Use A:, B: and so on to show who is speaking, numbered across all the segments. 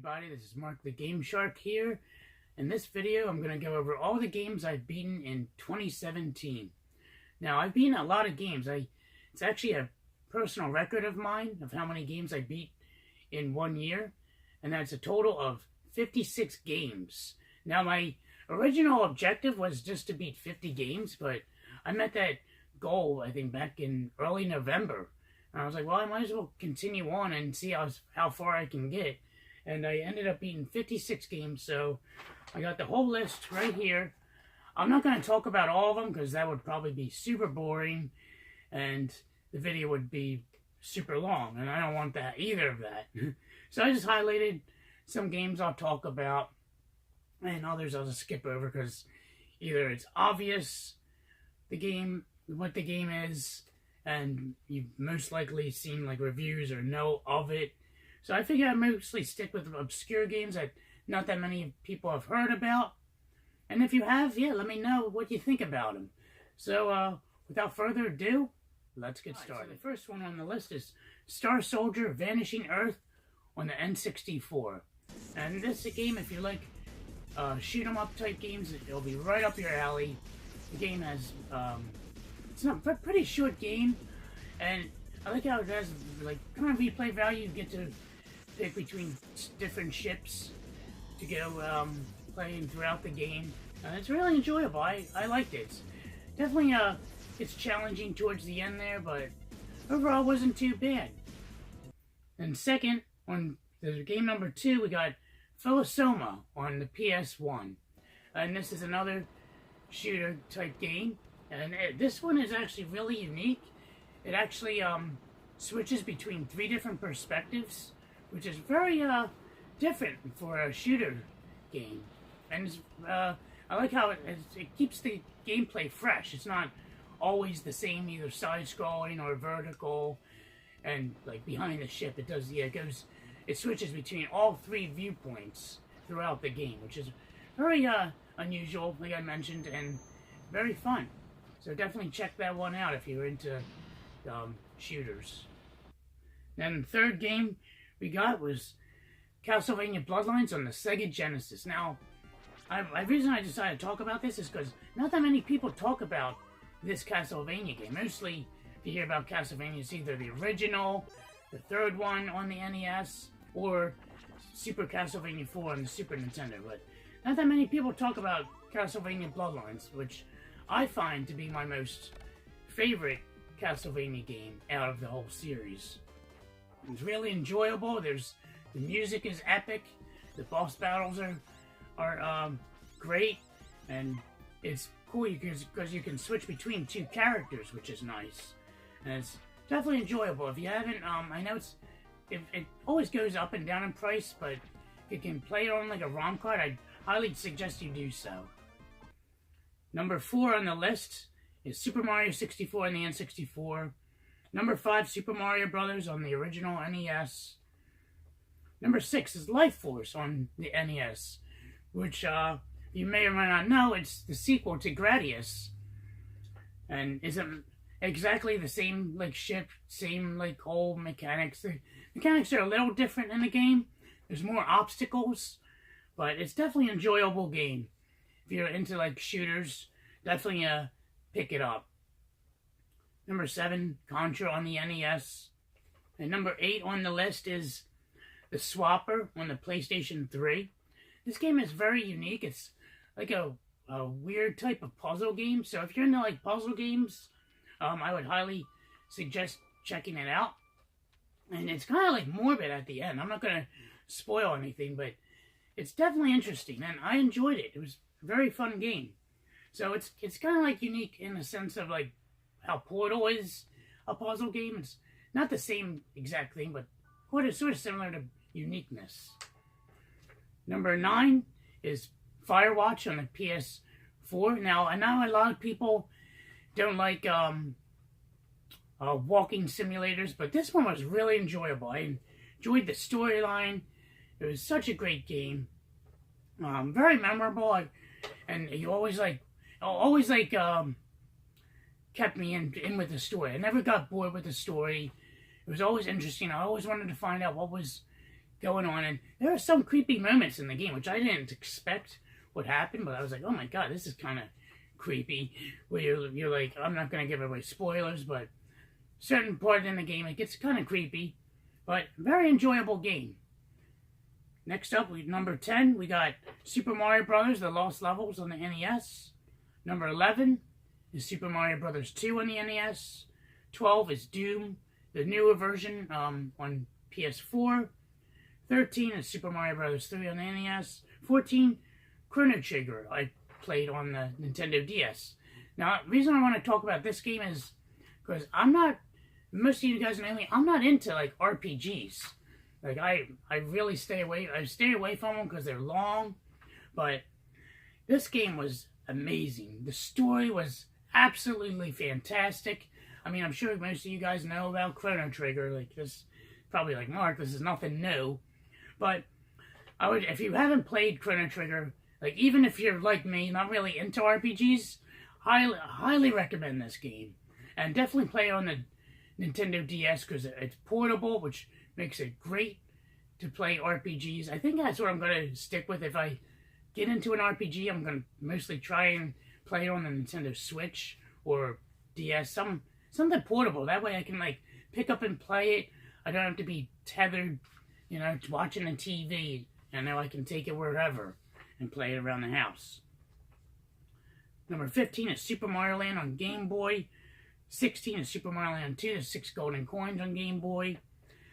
A: everybody, this is Mark the Game Shark here. In this video, I'm going to go over all the games I've beaten in 2017. Now, I've beaten a lot of games. It's actually a personal record of mine of how many games I beat in 1 year, and that's a total of 56 games. Now, my original objective was just to beat 50 games, but I met that goal, I think, back in early November. And I was like, well, I might as well continue on and see how far I can get. And I ended up beating 56 games, so I got the whole list right here. I'm not going to talk about all of them because that would probably be super boring and the video would be super long, and I don't want that, either of that. So I just highlighted some games I'll talk about and others I'll just skip over because either it's obvious what the game is, and you've most likely seen like reviews or know of it. So I figure I mostly stick with obscure games that not that many people have heard about. And if you have, yeah, let me know what you think about them. So without further ado, let's get started. So the first one on the list is Star Soldier Vanishing Earth on the N64. And this is a game, if you like shoot 'em up type games, it'll be right up your alley. The game has it's not a pretty short game, and I like how it has like kind of replay value. You get to pick between different ships to go playing throughout the game, and it's really enjoyable. I liked it. Definitely it's challenging towards the end there, but overall it wasn't too bad. And second, on the game number 2, we got Philosoma on the PS1, and this is another shooter type game. And this one is actually really unique. It actually switches between 3 different perspectives, which is very different for a shooter game. And it's, I like how it keeps the gameplay fresh. It's not always the same, either side-scrolling or vertical. And like behind the ship, it switches between all 3 viewpoints throughout the game, which is very unusual, like I mentioned, and very fun. So definitely check that one out if you're into shooters. Then the third game we got was Castlevania Bloodlines on the Sega Genesis. Now, the reason I decided to talk about this is because not that many people talk about this Castlevania game. Mostly, if you hear about Castlevania, it's either the original, the third one on the NES, or Super Castlevania 4 on the Super Nintendo. But not that many people talk about Castlevania Bloodlines, which I find to be my most favorite Castlevania game out of the whole series. It's really enjoyable. The music is epic. The boss battles are great, and it's cool because you can switch between 2 characters, which is nice. And it's definitely enjoyable. If you haven't, I know it always goes up and down in price, but if you can play it on like a ROM card, I highly suggest you do so. Number 4 on the list is Super Mario 64 on the N64. Number 5, Super Mario Brothers on the original NES. Number 6 is Life Force on the NES, which you may or may not know, it's the sequel to Gradius. And isn't exactly the same like ship, same like whole mechanics. The mechanics are a little different in the game. There's more obstacles, but it's definitely an enjoyable game. If you're into like shooters, definitely pick it up. Number 7, Contra on the NES. And number 8 on the list is The Swapper on the PlayStation 3. This game is very unique. It's like a weird type of puzzle game. So if you're into like puzzle games, I would highly suggest checking it out. And it's kind of like morbid at the end. I'm not going to spoil anything, but it's definitely interesting, and I enjoyed it. It was a very fun game. So it's kind of like unique in the sense of like how Portal is a puzzle game. It's not the same exact thing, but sort of similar to uniqueness. Number 9 is Firewatch on the PS4. Now, I know a lot of people don't like walking simulators, but this one was really enjoyable. I enjoyed the storyline. It was such a great game. Very memorable, and you always kept me in with the story. I never got bored with the story. It was always interesting. I always wanted to find out what was going on, and there are some creepy moments in the game, which I didn't expect would happen, but I was like, oh my god, this is kind of creepy, where you're like, I'm not going to give away spoilers, but certain part in the game, it gets kind of creepy, but very enjoyable game. Next up, number 10, we got Super Mario Brothers, The Lost Levels on the NES. Number 11 is Super Mario Brothers 2 on the NES. 12 is Doom, the newer version on PS4. 13 is Super Mario Brothers 3 on the NES. 14, Chrono Trigger, I played on the Nintendo DS. Now, the reason I want to talk about this game is because most of you guys know me, I'm not into, like, RPGs. Like, I really stay away from them because they're long, but this game was amazing. The story was absolutely fantastic. I mean, I'm sure most of you guys know about Chrono Trigger. Like, this, probably like, Mark, this is nothing new. But if you haven't played Chrono Trigger, like, even if you're like me, not really into RPGs, highly recommend this game. And definitely play it on the Nintendo DS because it's portable, which makes it great to play RPGs. I think that's what I'm going to stick with. If I get into an RPG, I'm going to mostly try and play it on the Nintendo Switch or DS, something portable. That way I can, like, pick up and play it. I don't have to be tethered, you know, to watching the TV. I know I can take it wherever and play it around the house. Number 15 is Super Mario Land on Game Boy. 16 is Super Mario Land 2, the 6 golden coins on Game Boy.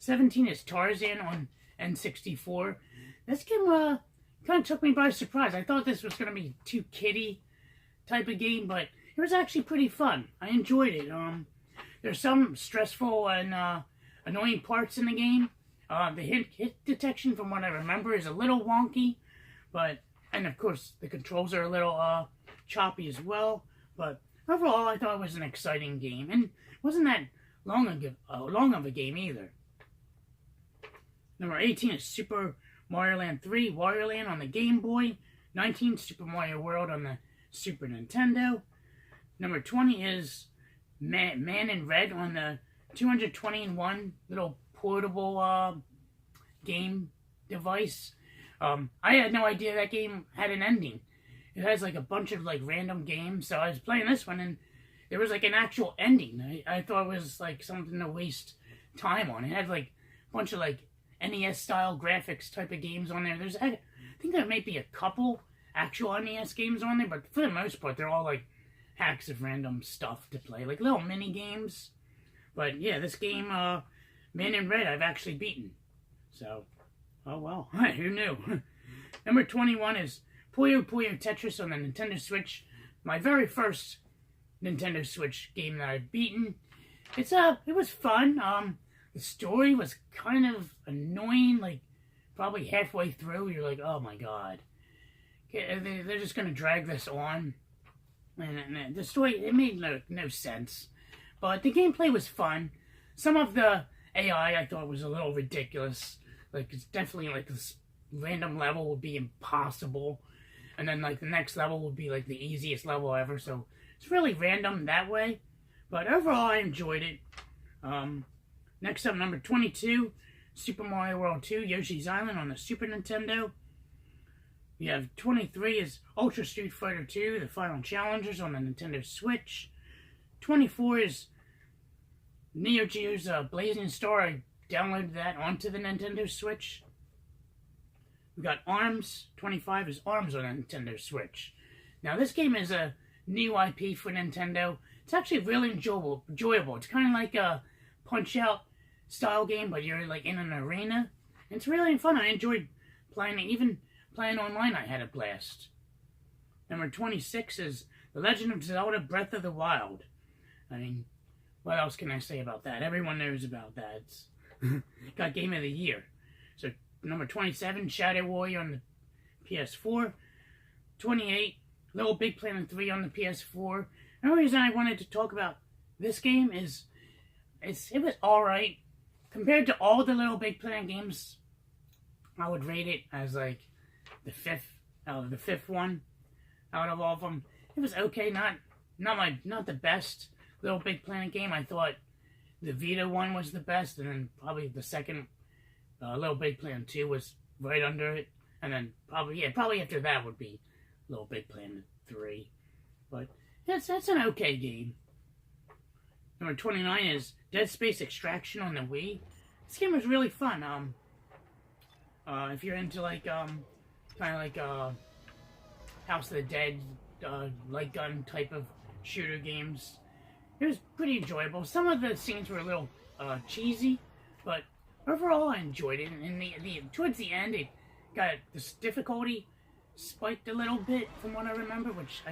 A: 17 is Tarzan on N64. This game kind of took me by surprise. I thought this was going to be too kiddie type of game, but it was actually pretty fun. I enjoyed it. There's some stressful and annoying parts in the game. The hit detection, from what I remember, is a little wonky, and of course the controls are a little choppy as well. But overall, I thought it was an exciting game, and it wasn't that long of a game either. Number 18 is Super Mario Land 3, Wario Land on the Game Boy. 19, Super Mario World on the Super Nintendo. Number 20 is Man in Red on the 220-in-1 little portable game device. I had no idea that game had an ending. It has like a bunch of like random games, so I was playing this one and there was like an actual ending. I thought it was like something to waste time on. It had like a bunch of like NES style graphics type of games on there. I think there may be a couple actual NES games on there, but for the most part they're all like hacks of random stuff to play, like little mini games. But yeah, this game, Man in Red, I've actually beaten. So, oh well, who knew? Number 21 is Puyo Puyo Tetris on the Nintendo Switch. My very first Nintendo Switch game that I've beaten. It was fun. The story was kind of annoying. Like, probably halfway through, you're like, oh my god, they're just gonna drag this on. And the story, it made no sense. But the gameplay was fun. Some of the AI I thought was a little ridiculous. Like, it's definitely like this random level would be impossible. And then like the next level would be like the easiest level ever. So it's really random that way. But overall I enjoyed it. Next up, number 22, Super Mario World 2, Yoshi's Island on the Super Nintendo. We have 23 is Ultra Street Fighter 2, The Final Challengers on the Nintendo Switch. 24 is NeoGeo's Blazing Star. I downloaded that onto the Nintendo Switch. We got ARMS. 25 is ARMS on the Nintendo Switch. Now this game is a new IP for Nintendo. It's actually really enjoyable. It's kind of like a Punch-Out style game, but you're like in an arena. And it's really fun. I enjoyed playing it. Even playing online, I had a blast. Number 26 is The Legend of Zelda Breath of the Wild. I mean, what else can I say about that? Everyone knows about that. It's got Game of the Year. So, number 27, Shadow Warrior on the PS4. 28, Little Big Planet 3 on the PS4. The only reason I wanted to talk about this game is it was alright. Compared to all the Little Big Planet games, I would rate it as like the fifth one out of all of them. It was okay, not the best Little Big Planet game. I thought the Vita one was the best, and then probably the second Little Big Planet 2 was right under it, and then probably after that would be Little Big Planet 3. But that's an okay game. Number 29 is Dead Space Extraction on the Wii. This game was really fun. If you're into like kind of like House of the Dead, light gun type of shooter games, it was pretty enjoyable. Some of the scenes were a little cheesy, but overall I enjoyed it. And towards the end, it got this difficulty spiked a little bit from what I remember, which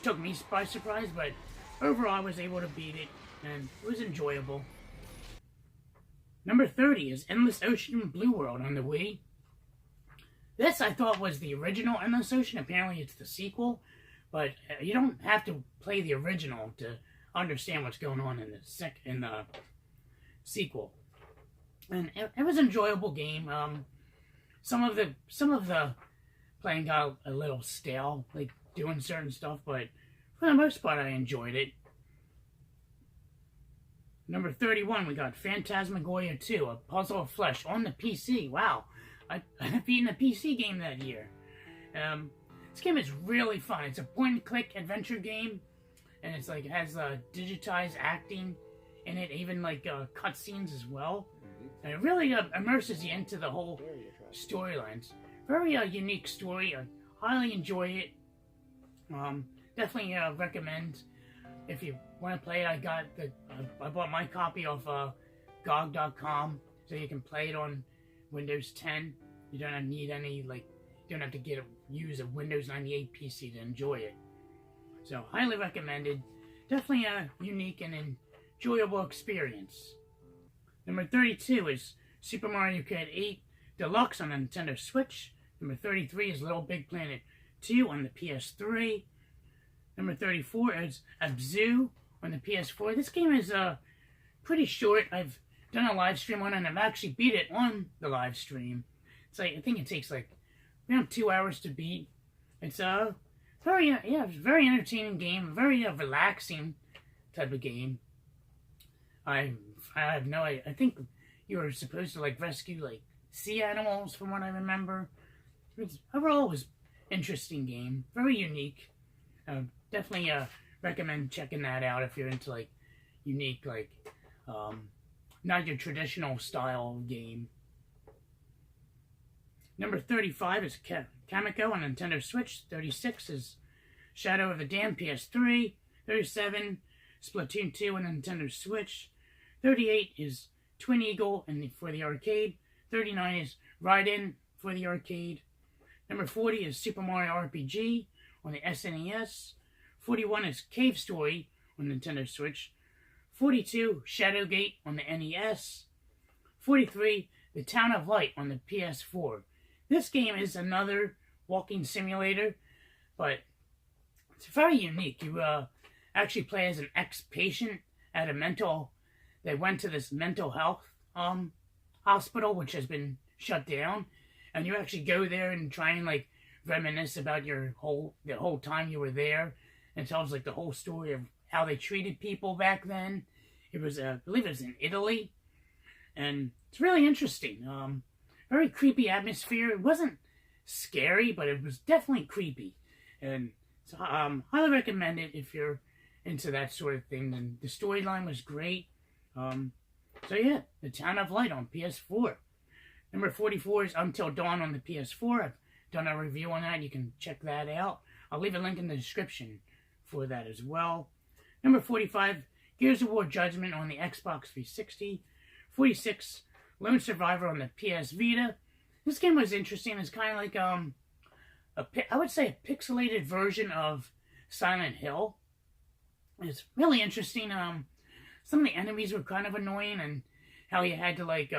A: took me by surprise. But overall, I was able to beat it, and it was enjoyable. Number 30 is Endless Ocean Blue World on the Wii. This I thought was the original Endless Ocean. Apparently it's the sequel, but you don't have to play the original to understand what's going on in the sequel. And it was an enjoyable game. Some of the playing got a little stale, like doing certain stuff, but for the most part I enjoyed it. Number 31, we got Phantasmagoria 2, A Puzzle of Flesh on the PC. Wow, I've beaten a PC game that year. This game is really fun. It's a point-and-click adventure game, and it's like it has digitized acting in it, even like cutscenes as well. And it really immerses you into the whole storylines. Very unique story. I highly enjoy it. Definitely recommend. If you want to play it, I bought my copy off GOG.com, so you can play it on Windows 10. You don't need you don't have to use a Windows 98 PC to enjoy it. So highly recommended. Definitely a unique and enjoyable experience. Number 32 is Super Mario Kart 8 Deluxe on the Nintendo Switch. Number 33 is Little Big Planet 2 on the PS3. Number 34 is Abzu on the PS4. This game is pretty short. I've done a live stream on it, and I've actually beat it on the live stream. It's like, I think it takes like around 2 hours to beat. It's a very entertaining game, very relaxing type of game. I have no idea. I think you were supposed to like rescue like sea animals from what I remember. Overall, it was an interesting game, very unique. Definitely recommend checking that out if you're into like unique, like not your traditional style game. Number 35 is Kamiko on Nintendo Switch. 36 is Shadow of the Dam PS3. 37 Splatoon 2 on Nintendo Switch. 38 is Twin Eagle for the arcade. 39 is Raiden for the arcade. Number 40 is Super Mario RPG on the SNES. 41 is Cave Story on Nintendo Switch. 42, Shadowgate on the NES. 43, The Town of Light on the PS4. This game is another walking simulator, but it's very unique. You actually play as an ex-patient at they went to this mental health hospital, which has been shut down, and you actually go there and try and like reminisce about the whole time you were there. And tells like the whole story of how they treated people back then. It was, I believe it was in Italy. And it's really interesting. Very creepy atmosphere. It wasn't scary, but it was definitely creepy. And so, highly recommend it if you're into that sort of thing. And the storyline was great. So yeah, The Town of Light on PS4. Number 44 is Until Dawn on the PS4. I've done a review on that. You can check that out. I'll leave a link in the description for that as well. Number 45, Gears of War Judgment on the Xbox 360. 46, Lone Survivor on the PS Vita. This game was interesting. It's kind of like I would say a pixelated version of Silent Hill. It's really interesting. Some of the enemies were kind of annoying, and how you had to like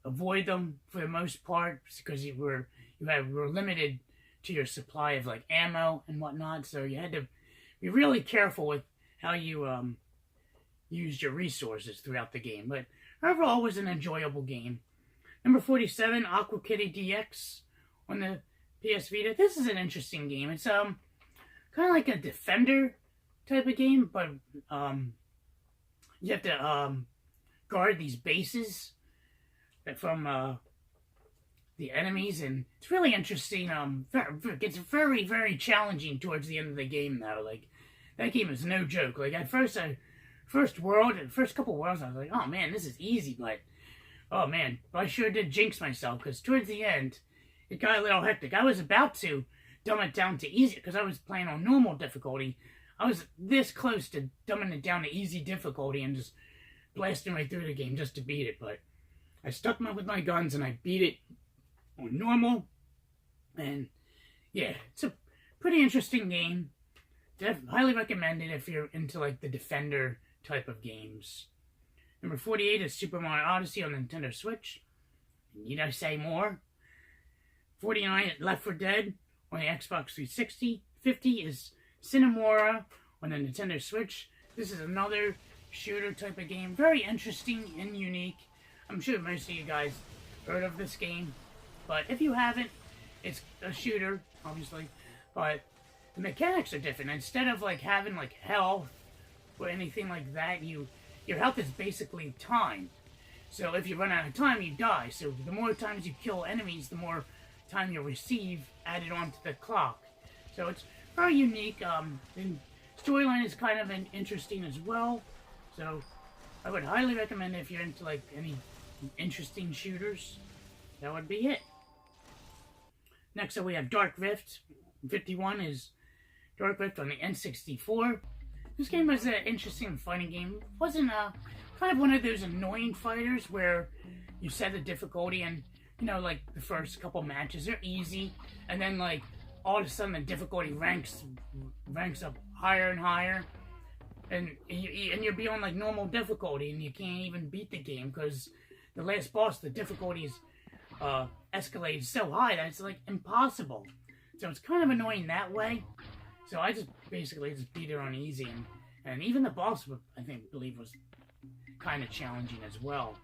A: avoid them for the most part because you were limited to your supply of like ammo and whatnot, so you had to be really careful with how you used your resources throughout the game. But overall, it was an enjoyable game. Number 47, Aqua Kitty DX on the PS Vita. This is an interesting game. It's kind of like a Defender type of game, but you have to guard these bases from the enemies, and it's really interesting. It's very, very challenging towards the end of the game though. Like, that game is no joke. Like, at first first couple worlds, I was like, oh man, this is easy, but oh man, I sure did jinx myself, because towards the end, it got a little hectic. I was about to dumb it down to easy, because I was playing on normal difficulty. I was this close to dumbing it down to easy difficulty and just blasting right through the game just to beat it, but I stuck with my guns and I beat it on normal. And yeah, it's a pretty interesting game. Highly recommend it if you're into like the Defender type of games. Number 48 is Super Mario Odyssey on the Nintendo Switch. Need I say more? 49 is Left 4 Dead on the Xbox 360. 50 is Cinemora on the Nintendo Switch. This is another shooter type of game. Very interesting and unique. I'm sure most of you guys heard of this game, but if you haven't, it's a shooter, obviously, but the mechanics are different. Instead of like having like health or anything like that, your health is basically time. So if you run out of time, you die. So the more times you kill enemies, the more time you'll receive added onto the clock. So it's very unique. The storyline is kind of interesting as well. So I would highly recommend it if you're into like any interesting shooters. That would be it. Next up we have Dark Rift. 51 is Dark Rift on the N64. This game was an interesting fighting game. It wasn't kind of one of those annoying fighters where you set the difficulty and, you know, like the first couple matches are easy, and then like all of a sudden the difficulty ranks up higher and higher, and you're beyond like normal difficulty and you can't even beat the game because the last boss, the difficulty is escalated so high that it's like impossible. So it's kind of annoying that way. So I just basically just beat it on easy, and even the boss, I believe was kind of challenging as well.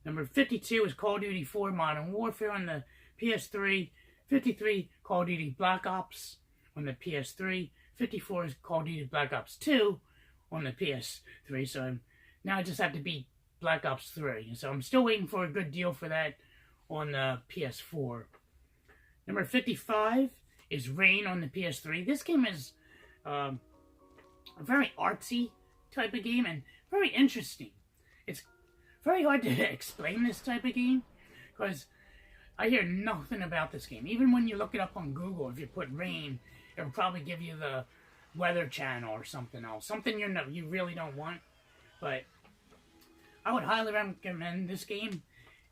A: Number 52 is Call of Duty 4 Modern Warfare on the PS3. 53, Call of Duty Black Ops on the PS3. 54 is Call of Duty Black Ops 2 on the PS3. So now I just have to beat Black Ops 3. So I'm still waiting for a good deal for that on the PS4. Number 55 is Rain on the PS3. This game is a very artsy type of game and very interesting. It's very hard to explain this type of game because I hear nothing about this game. Even when you look it up on Google, if you put Rain, it'll probably give you the Weather Channel or something else. Something you really don't want. But I would highly recommend this game.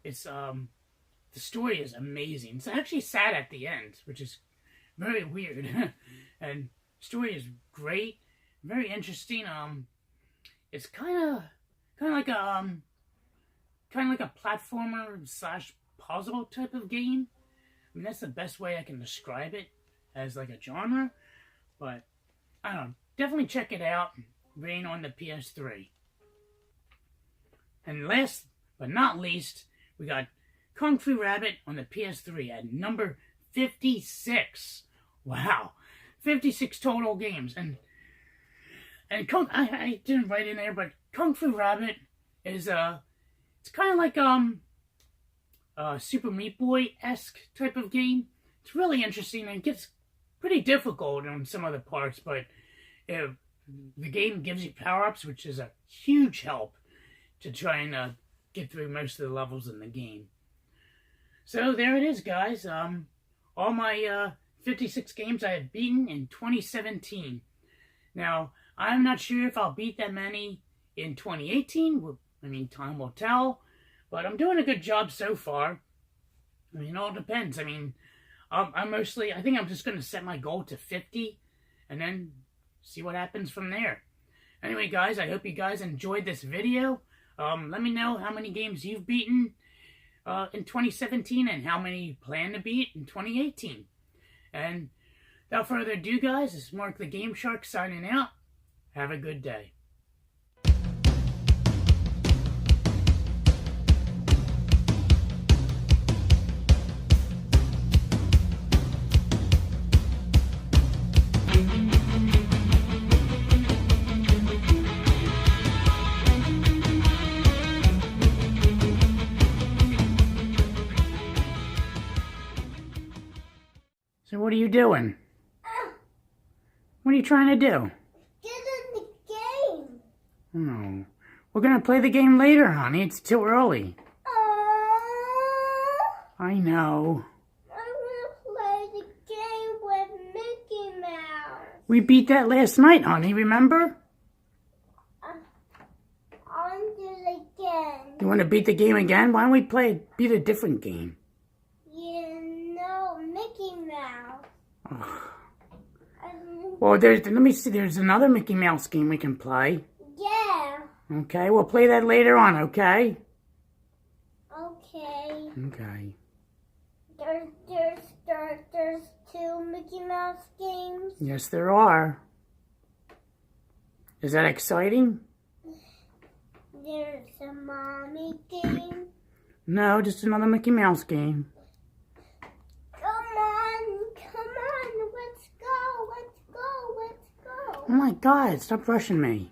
A: It's the story is amazing. It's actually sad at the end, which is very weird. And story is great, very interesting. It's kind of like a platformer / puzzle type of game. I mean, that's the best way I can describe it as like a genre. But I don't know, definitely check it out. Rain on the PS3. And last but not least, we got Kung Fu Rabbit on the PS3 at number 56. Wow, 56 total games. And I didn't write in there, but Kung Fu Rabbit is it's kind of like Super Meat Boy-esque type of game. It's really interesting and it gets pretty difficult on some other parts, but the game gives you power-ups, which is a huge help to try and get through most of the levels in the game. So there it is, guys. All my 56 games I have beaten in 2017. Now, I'm not sure if I'll beat that many in 2018. I mean, time will tell. But I'm doing a good job so far. I mean, it all depends. I mean, I think I'm just going to set my goal to 50 and then see what happens from there. Anyway, guys, I hope you guys enjoyed this video. Let me know how many games you've beaten in 2017 and how many you plan to beat in 2018. And without further ado, guys, this is Mark the Game Shark signing out. Have a good day. What are you doing? What are you trying to do?
B: Get in the game.
A: Oh, we're going to play the game later, honey. It's too early. I know.
B: I want to play the game with Mickey Mouse.
A: We beat that last night, honey. Remember?
B: I'll do it again.
A: You want to beat the game again? Why don't we beat a different game?
B: You know, Mickey Mouse.
A: Well, let me see. There's another Mickey Mouse game we can play.
B: Yeah.
A: Okay, we'll play that later on, okay?
B: Okay.
A: Okay.
B: There's two Mickey Mouse games.
A: Yes, there are. Is that exciting?
B: There's a mommy game.
A: No, just another Mickey Mouse game.
B: Come on, let's go.
A: Oh my God, stop rushing me.